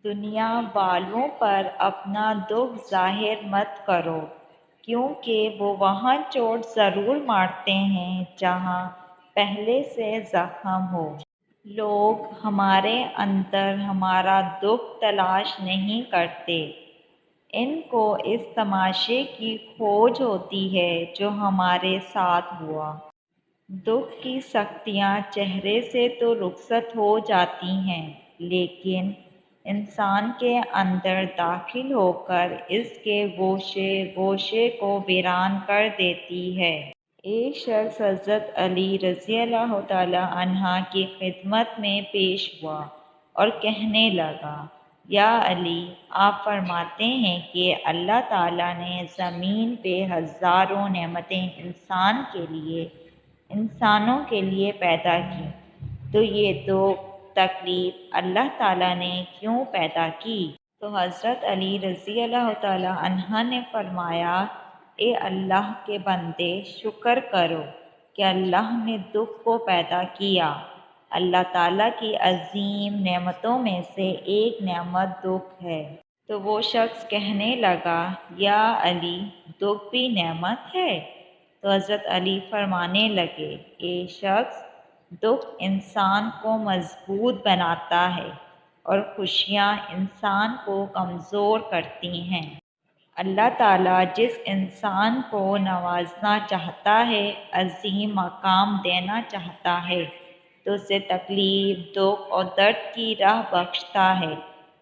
دنیا والوں پر اپنا دکھ ظاہر مت کرو، کیونکہ وہ وہاں چوٹ ضرور مارتے ہیں جہاں پہلے سے زخم ہو۔ لوگ ہمارے اندر ہمارا دکھ تلاش نہیں کرتے، ان کو اس تماشے کی کھوج ہوتی ہے جو ہمارے ساتھ ہوا۔ دکھ کی سختیاں چہرے سے تو رخصت ہو جاتی ہیں، لیکن انسان کے اندر داخل ہو کر اس کے گوشے گوشے کو ویران کر دیتی ہے۔ ایک شخص حضرت علی رضی اللہ تعالی عنہ کی خدمت میں پیش ہوا اور کہنے لگا، یا علی، آپ فرماتے ہیں کہ اللہ تعالیٰ نے زمین پہ ہزاروں نعمتیں انسانوں کے لیے پیدا کی، تو یہ دو تکلیف اللہ تعالیٰ نے کیوں پیدا کی؟ تو حضرت علی رضی اللہ تعالی عنہ نے فرمایا، اے اللہ کے بندے، شکر کرو کہ اللہ نے دکھ کو پیدا کیا۔ اللہ تعالیٰ کی عظیم نعمتوں میں سے ایک نعمت دکھ ہے۔ تو وہ شخص کہنے لگا، یا علی، دکھ بھی نعمت ہے؟ تو حضرت علی فرمانے لگے، اے شخص، دکھ انسان کو مضبوط بناتا ہے اور خوشیاں انسان کو کمزور کرتی ہیں۔ اللہ تعالیٰ جس انسان کو نوازنا چاہتا ہے، عظیم مقام دینا چاہتا ہے، تو اسے تکلیف، دکھ اور درد کی راہ بخشتا ہے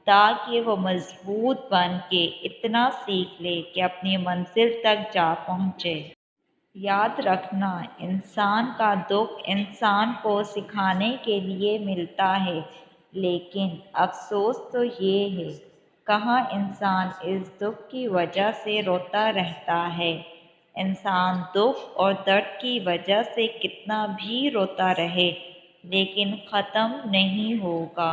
تاکہ وہ مضبوط بن کے اتنا سیکھ لے کہ اپنی منزل تک جا پہنچے۔ یاد رکھنا، انسان کا دکھ انسان کو سکھانے کے لیے ملتا ہے، لیکن افسوس تو یہ ہے، کہاں انسان اس دکھ کی وجہ سے روتا رہتا ہے۔ انسان دکھ اور درد کی وجہ سے کتنا بھی روتا رہے لیکن ختم نہیں ہوگا،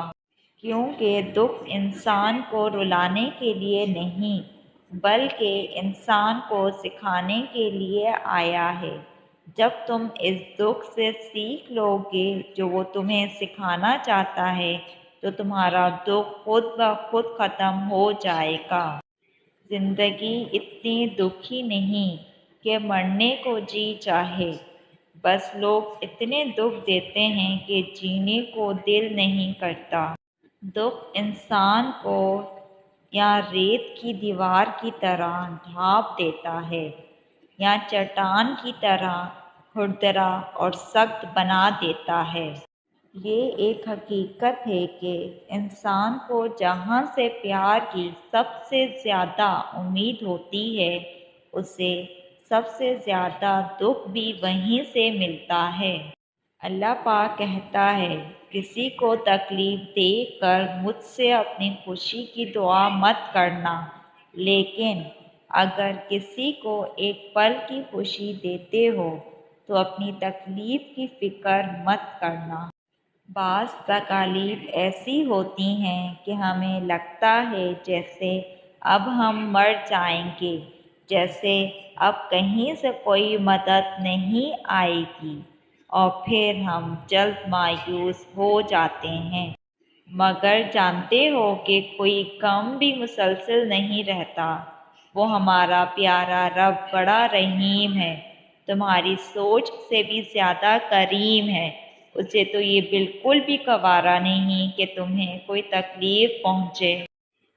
کیونکہ دکھ انسان کو رلانے کے لیے نہیں بلکہ انسان کو سکھانے کے لیے آیا ہے۔ جب تم اس دکھ سے سیکھ لو گے جو وہ تمہیں سکھانا چاہتا ہے، تو تمہارا دکھ خود بخود ختم ہو جائے گا۔ زندگی اتنی دکھی نہیں کہ مرنے کو جی چاہے، بس لوگ اتنے دکھ دیتے ہیں کہ جینے کو دل نہیں کرتا۔ دکھ انسان کو یا ریت کی دیوار کی طرح ڈھانپ دیتا ہے یا چٹان کی طرح کھردرا اور سخت بنا دیتا ہے۔ یہ ایک حقیقت ہے کہ انسان کو جہاں سے پیار کی سب سے زیادہ امید ہوتی ہے، اسے سب سے زیادہ دکھ بھی وہیں سے ملتا ہے۔ اللہ پاک کہتا ہے، کسی کو تکلیف دے کر مجھ سے اپنی خوشی کی دعا مت کرنا، لیکن اگر کسی کو ایک پل کی خوشی دیتے ہو تو اپنی تکلیف کی فکر مت کرنا۔ بعض تکالیف ایسی ہوتی ہیں کہ ہمیں لگتا ہے جیسے اب ہم مر جائیں گے، جیسے اب کہیں سے کوئی مدد نہیں آئے گی، اور پھر ہم جلد مایوس ہو جاتے ہیں۔ مگر جانتے ہو کہ کوئی غم بھی مسلسل نہیں رہتا، وہ ہمارا پیارا رب بڑا رحیم ہے، تمہاری سوچ سے بھی زیادہ کریم ہے، اسے تو یہ بالکل بھی گوارا نہیں کہ تمہیں کوئی تکلیف پہنچے۔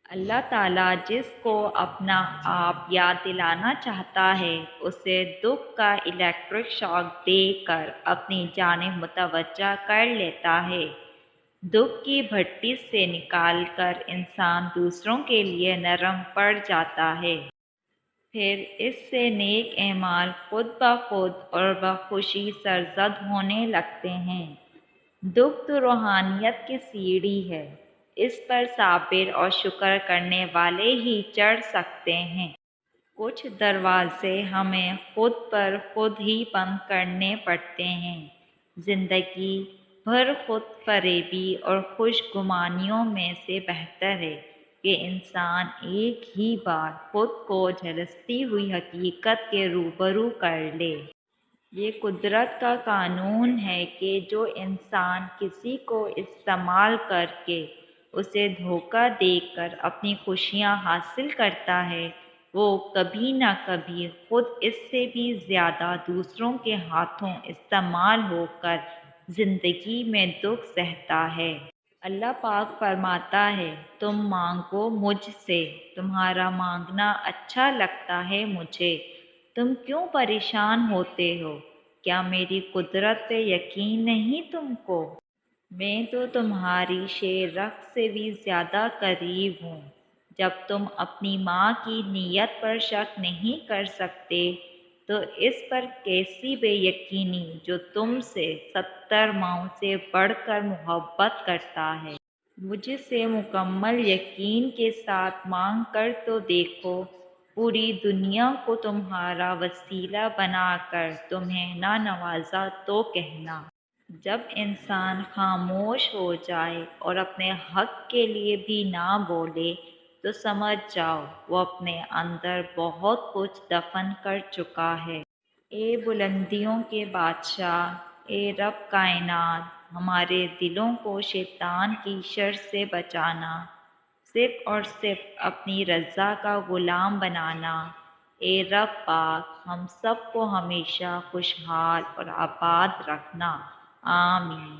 اللہ تعالیٰ جس کو اپنا آپ یاد دلانا چاہتا ہے، اسے دکھ کا الیکٹرک شاک دے کر اپنی جانب متوجہ کر لیتا ہے۔ دکھ کی بھٹی سے نکال کر انسان دوسروں کے لیے نرم پڑ جاتا ہے، پھر اس سے نیک اعمال خود بخود اور بخوشی سرزد ہونے لگتے ہیں۔ دکھ تو روحانیت کی سیڑھی ہے، اس پر صابر اور شکر کرنے والے ہی چڑھ سکتے ہیں۔ کچھ دروازے ہمیں خود پر خود ہی بند کرنے پڑتے ہیں۔ زندگی بھر خود فریبی اور خوش گمانیوں میں سے بہتر ہے کہ انسان ایک ہی بار خود کو جھلستی ہوئی حقیقت کے روبرو کر لے۔ یہ قدرت کا قانون ہے کہ جو انسان کسی کو استعمال کر کے اسے دھوکہ دے کر اپنی خوشیاں حاصل کرتا ہے وہ کبھی نہ کبھی خود اس سے بھی زیادہ دوسروں کے ہاتھوں استعمال ہو کر زندگی میں دکھ سہتا ہے۔ اللہ پاک فرماتا ہے تم مانگو مجھ سے، تمہارا مانگنا اچھا لگتا ہے مجھے، تم کیوں پریشان ہوتے ہو؟ کیا میری قدرت پہ یقین نہیں تم کو؟ میں تو تمہاری شیر رخ سے بھی زیادہ قریب ہوں۔ جب تم اپنی ماں کی نیت پر شک نہیں کر سکتے تو اس پر کیسی بے یقینی جو تم سے 70 ماؤں سے بڑھ کر محبت کرتا ہے۔ مجھ سے مکمل یقین کے ساتھ مانگ کر تو دیکھو، پوری دنیا کو تمہارا وسیلہ بنا کر تمہیں نہ نوازا تو کہنا۔ جب انسان خاموش ہو جائے اور اپنے حق کے لیے بھی نہ بولے تو سمجھ جاؤ وہ اپنے اندر بہت کچھ دفن کر چکا ہے۔ اے بلندیوں کے بادشاہ، اے رب کائنات، ہمارے دلوں کو شیطان کی شر سے بچانا، صرف اور صرف اپنی رضا کا غلام بنانا۔ اے رب پاک، ہم سب کو ہمیشہ خوشحال اور آباد رکھنا، آمین۔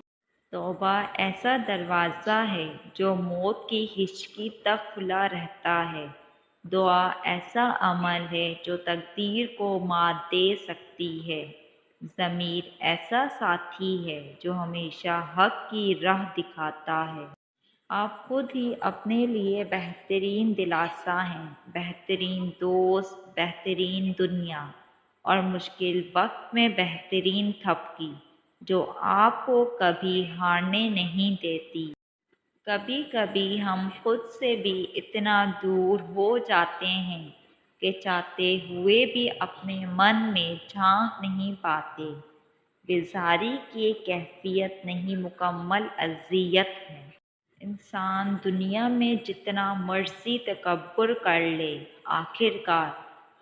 توبہ ایسا دروازہ ہے جو موت کی ہچکی تک کھلا رہتا ہے۔ دعا ایسا عمل ہے جو تقدیر کو مات دے سکتی ہے۔ ضمیر ایسا ساتھی ہے جو ہمیشہ حق کی راہ دکھاتا ہے۔ آپ خود ہی اپنے لیے بہترین دلاسا ہیں، بہترین دوست، بہترین دنیا، اور مشکل وقت میں بہترین تھپکی جو آپ کو کبھی ہارنے نہیں دیتی۔ کبھی کبھی ہم خود سے بھی اتنا دور ہو جاتے ہیں کہ چاہتے ہوئے بھی اپنے من میں جھانک نہیں پاتے۔ بیزاری کی ایک کیفیت نہیں، مکمل اذیت ہے۔ انسان دنیا میں جتنا مرضی تکبر کر لے، آخر کار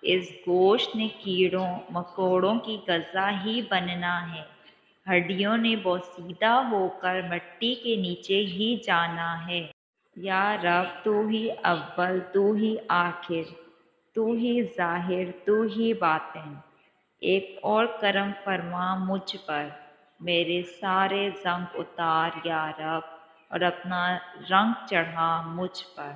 اس گوشت نے کیڑوں مکوڑوں کی غذا ہی بننا ہے۔ ہڈیوں نے بوسیدہ ہو کر مٹی کے نیچے ہی جانا ہے۔ یا رب تو ہی اول، تو ہی آخر، تو ہی ظاہر، تو ہی باطن، ایک اور کرم فرما مجھ پر، میرے سارے زنگ اتار یا رب، اور اپنا رنگ چڑھا مجھ پر۔